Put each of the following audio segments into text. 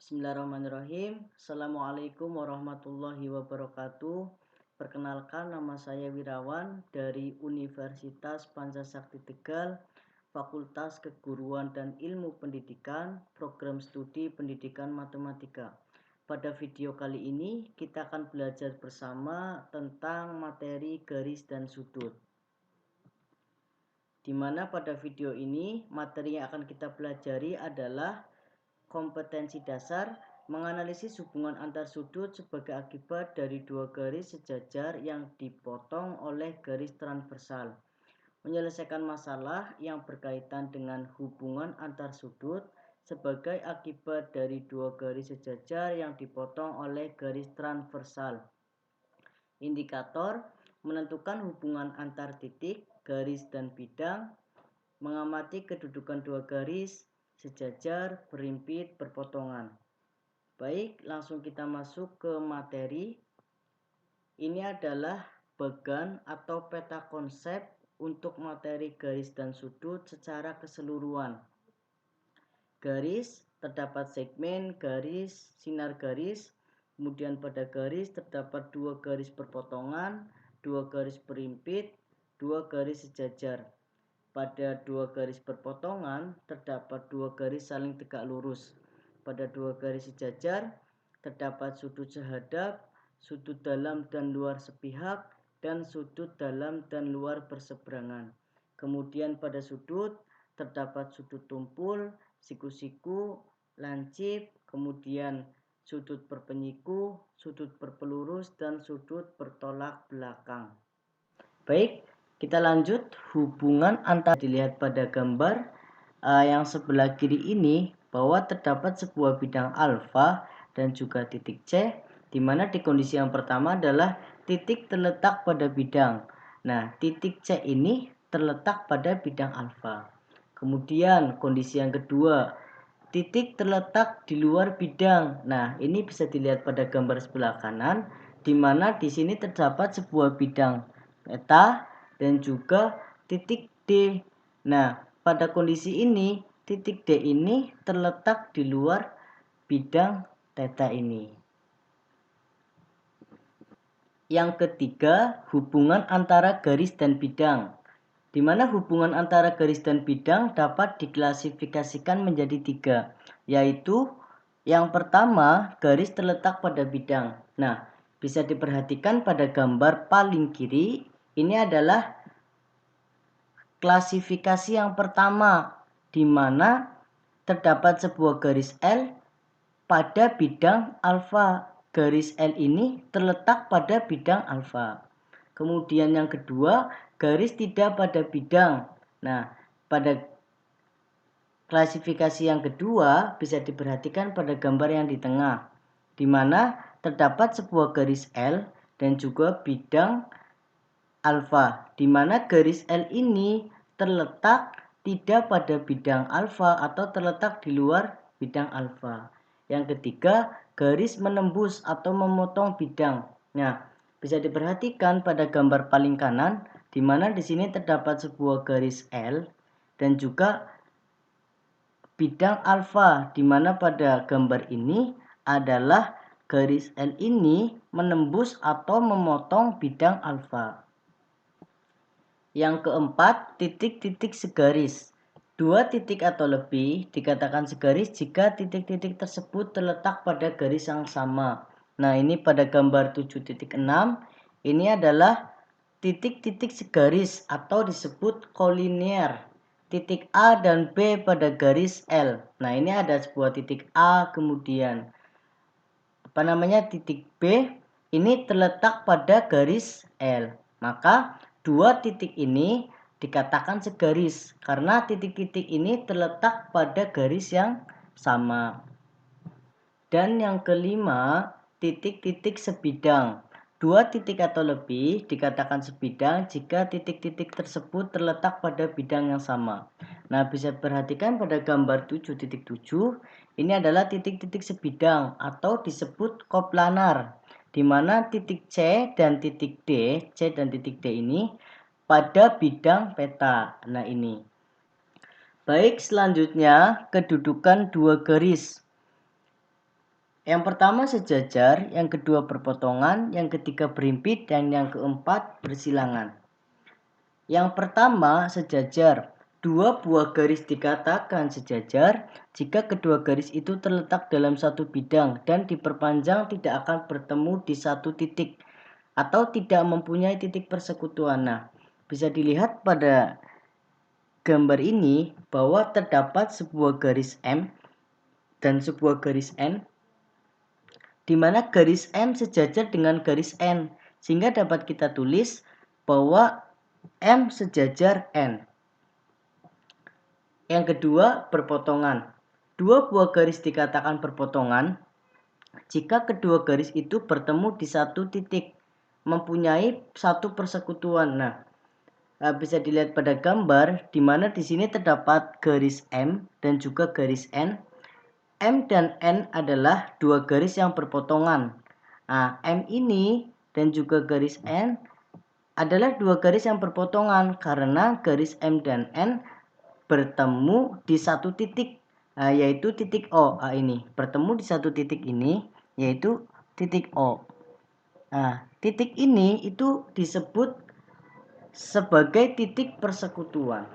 Bismillahirrahmanirrahim. Assalamualaikum warahmatullahi wabarakatuh. Perkenalkan, nama saya Wirawan dari Universitas Pancasakti Tegal, Fakultas Keguruan dan Ilmu Pendidikan, Program Studi Pendidikan Matematika. Pada video kali ini kita akan belajar bersama tentang materi garis dan sudut. Di mana pada video ini materi yang akan kita pelajari adalah kompetensi dasar menganalisis hubungan antar sudut sebagai akibat dari dua garis sejajar yang dipotong oleh garis transversal. Menyelesaikan masalah yang berkaitan dengan hubungan antar sudut sebagai akibat dari dua garis sejajar yang dipotong oleh garis transversal. Indikator menentukan hubungan antar titik, garis, dan bidang. Mengamati kedudukan dua garis sejajar, berimpit, berpotongan. Baik, langsung kita masuk ke materi. Ini adalah bagan atau peta konsep untuk materi garis dan sudut secara keseluruhan. Garis, terdapat segmen, garis, sinar garis. Kemudian pada garis terdapat dua garis berpotongan, dua garis berimpit, dua garis sejajar. Pada dua garis berpotongan terdapat dua garis saling tegak lurus. Pada dua garis sejajar terdapat sudut sehadap, sudut dalam dan luar sepihak, dan sudut dalam dan luar berseberangan. Kemudian pada sudut terdapat sudut tumpul, siku-siku, lancip, kemudian sudut berpenyiku, sudut berpelurus, dan sudut bertolak belakang. Baik, kita lanjut. Hubungan antara dilihat pada gambar yang sebelah kiri ini bahwa terdapat sebuah bidang alfa dan juga titik C, di mana di kondisi yang pertama adalah titik terletak pada bidang. Nah, titik C ini terletak pada bidang alfa. Kemudian kondisi yang kedua, titik terletak di luar bidang. Nah, ini bisa dilihat pada gambar sebelah kanan, di mana di sini terdapat sebuah bidang peta dan juga titik D. Nah, pada kondisi ini titik D ini terletak di luar bidang theta ini. Yang ketiga, hubungan antara garis dan bidang, di mana hubungan antara garis dan bidang dapat diklasifikasikan menjadi tiga, yaitu yang pertama, garis terletak pada bidang. Nah, bisa diperhatikan pada gambar paling kiri, ini adalah klasifikasi yang pertama, di mana terdapat sebuah garis L pada bidang alfa. Garis L ini terletak pada bidang alfa. Kemudian yang kedua, garis tidak pada bidang. Nah, pada klasifikasi yang kedua bisa diperhatikan pada gambar yang di tengah, di mana terdapat sebuah garis L dan juga bidang alfa, di mana garis L ini terletak tidak pada bidang alfa atau terletak di luar bidang alfa. Yang ketiga, garis menembus atau memotong bidang. Nah, bisa diperhatikan pada gambar paling kanan, di mana di sini terdapat sebuah garis L dan juga bidang alfa, di mana pada gambar ini adalah garis L ini menembus atau memotong bidang alfa. Yang keempat, titik-titik segaris. Dua titik atau lebih dikatakan segaris jika titik-titik tersebut terletak pada garis yang sama. Nah, ini pada gambar 7.6, ini adalah titik-titik segaris atau disebut kolinear. Titik A dan B pada garis L. Nah, ini ada sebuah titik A, kemudian titik B ini terletak pada garis L. Maka dua titik ini dikatakan segaris karena titik-titik ini terletak pada garis yang sama. Dan yang kelima, titik-titik sebidang. Dua titik atau lebih dikatakan sebidang jika titik-titik tersebut terletak pada bidang yang sama. Nah, bisa perhatikan pada gambar 7.7, ini adalah titik-titik sebidang atau disebut koplanar, di mana titik C dan titik D ini pada bidang peta. Nah, ini. Baik, selanjutnya kedudukan dua garis. Yang pertama sejajar, yang kedua berpotongan, yang ketiga berimpit, dan yang keempat bersilangan. Yang pertama sejajar. Dua buah garis dikatakan sejajar jika kedua garis itu terletak dalam satu bidang dan diperpanjang tidak akan bertemu di satu titik atau tidak mempunyai titik persekutuan. Nah, bisa dilihat pada gambar ini bahwa terdapat sebuah garis M dan sebuah garis N, di mana garis M sejajar dengan garis N, sehingga dapat kita tulis bahwa M sejajar N. Yang kedua, berpotongan. Dua buah garis dikatakan berpotongan jika kedua garis itu bertemu di satu titik, mempunyai satu persekutuan. Nah, bisa dilihat pada gambar di mana di sini terdapat garis M dan juga garis N. M dan N adalah dua garis yang berpotongan. Nah, M ini dan juga garis N adalah dua garis yang berpotongan karena garis M dan N bertemu di satu titik, yaitu titik O. Ini bertemu di satu titik ini, yaitu titik O. Nah, titik ini itu disebut sebagai titik persekutuan.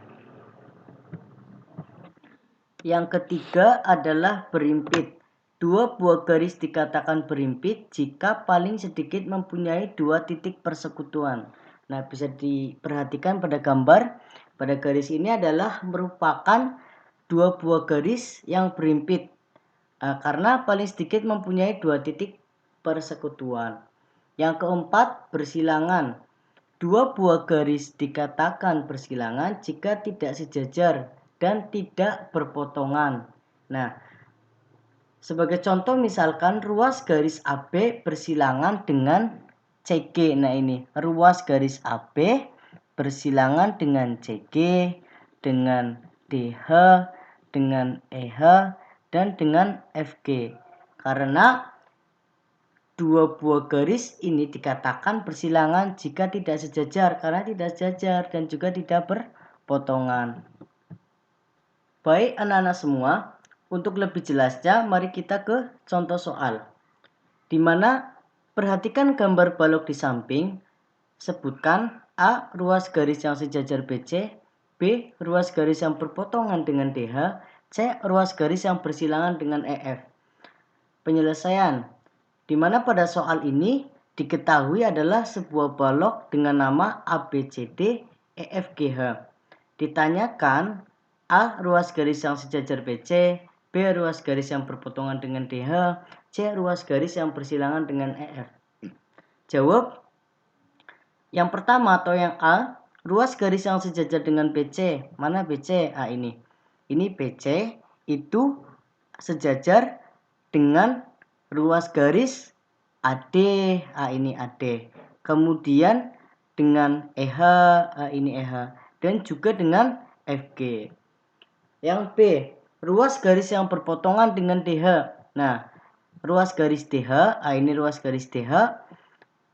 Yang ketiga adalah berimpit. Dua buah garis dikatakan berimpit jika paling sedikit mempunyai dua titik persekutuan. Nah, bisa diperhatikan pada gambar. Pada garis ini adalah merupakan dua buah garis yang berimpit. Karena paling sedikit mempunyai dua titik persekutuan. Yang keempat, bersilangan. Dua buah garis dikatakan bersilangan jika tidak sejajar dan tidak berpotongan. Nah, sebagai contoh misalkan ruas garis AB bersilangan dengan CG. Nah, ini ruas garis AB bersilangan dengan CG, dengan DH, dengan EH, dan dengan FG. Karena dua buah garis ini dikatakan bersilangan jika tidak sejajar, karena tidak sejajar dan juga tidak berpotongan. Baik anak-anak semua, untuk lebih jelasnya mari kita ke contoh soal. Di mana perhatikan gambar balok di samping, sebutkan A. Ruas garis yang sejajar BC, B. Ruas garis yang berpotongan dengan DH, C. Ruas garis yang bersilangan dengan EF. Penyelesaian, di mana pada soal ini diketahui adalah sebuah balok dengan nama ABCD EFGH. Ditanyakan A. Ruas garis yang sejajar BC, B. Ruas garis yang berpotongan dengan DH, C. Ruas garis yang bersilangan dengan EF. Jawab yang pertama atau yang A. Ruas garis yang sejajar dengan BC. Mana BC? Ini. Ini BC itu sejajar dengan ruas garis AD. Ini AD. Kemudian dengan EH. Ini EH. Dan juga dengan FG. Yang B. Ruas garis yang berpotongan dengan DH. Nah, ruas garis DH. Ini ruas garis DH.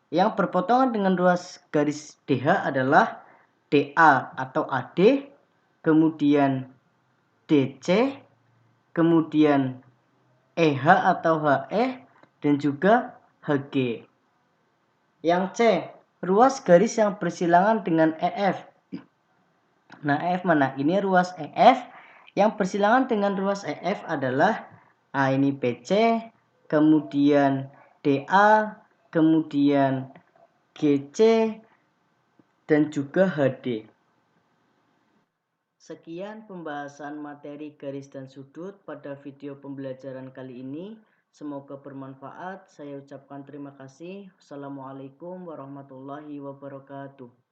Yang berpotongan dengan ruas garis DH adalah DA atau AD, kemudian DC, kemudian EH atau HE, dan juga HG. Yang C, ruas garis yang bersilangan dengan EF. Nah, EF mana? Ini ruas EF. Yang bersilangan dengan ruas EF adalah ini BC, kemudian DA, kemudian GC, dan juga HD. Sekian pembahasan materi garis dan sudut pada video pembelajaran kali ini. Semoga bermanfaat. Saya ucapkan terima kasih. Wassalamualaikum warahmatullahi wabarakatuh.